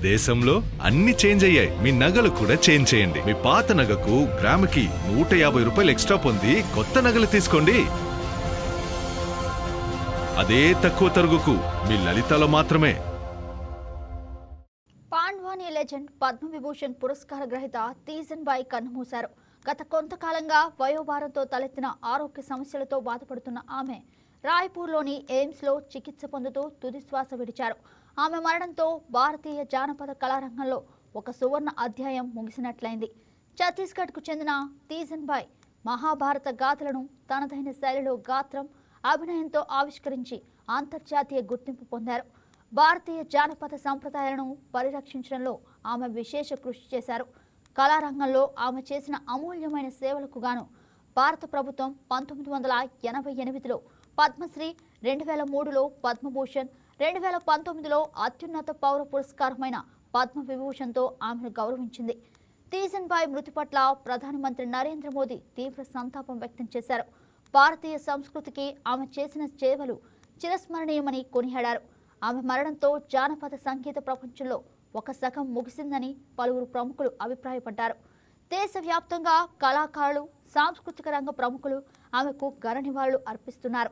దేశంలో అన్ని చేంజ్ అయ్యాయి. మీ నగలు కూడా చేంజ్ చేయండి. మీ పాత నగకు గ్రాముకి 150 రూపాయలు ఎక్స్ట్రా పొంది కొత్త నగలు తీసుకోండి. అదే తక్కువ తరుగుకు మీ లలితలో మాత్రమే. పాండ్వానీ లెజెండ్ పద్మవిభూషణ్ పురస్కార గ్రహీత తీజన్ బాయ్ కన్నుమూశారు. గత కొంతకాలంగా వయోభారంతో తలెత్తిన ఆరోగ్య సమస్యలతో బాధపడుతున్న ఆమె రాయ్పూర్లోని ఎయిమ్స్లో చికిత్స పొందుతూ తుదిశ్వాస విడిచారు. ఆమె మరణంతో భారతీయ జానపద కళారంగంలో ఒక సువర్ణ అధ్యాయం ముగిసినట్లయింది. ఛత్తీస్గఢ్కు చెందిన తీజన్ బాయ్ మహాభారత గాథలను తనదైన శైలిలో గాత్రం, అభినయంతో ఆవిష్కరించి అంతర్జాతీయ గుర్తింపు పొందారు. భారతీయ జానపద సంప్రదాయాలను పరిరక్షించడంలో ఆమె విశేష కృషి చేశారు. కళారంగంలో ఆమె చేసిన అమూల్యమైన సేవలకు గాను భారత ప్రభుత్వం 1988లో పద్మశ్రీ, 2003లో పద్మభూషణ్, 2019లో అత్యున్నత పౌర పురస్కారమైన పద్మవిభూషణ్తో ఆమెను గౌరవించింది. తీజన్ బాయ్ మృతి పట్ల ప్రధానమంత్రి నరేంద్ర మోదీ తీవ్ర సంతాపం వ్యక్తం చేశారు. భారతీయ సంస్కృతికి ఆమె చేసిన సేవలు చిరస్మరణీయమని కొనియాడారు. ఆమె మరణంతో జానపద సంగీత ప్రపంచంలో ఒక శకం ముగిసిందని పలువురు ప్రముఖులు అభిప్రాయపడ్డారు. దేశవ్యాప్తంగా కళాకారులు, సాంస్కృతిక రంగ ప్రముఖులు ఆమెకు ఘన నివాళులు అర్పిస్తున్నారు.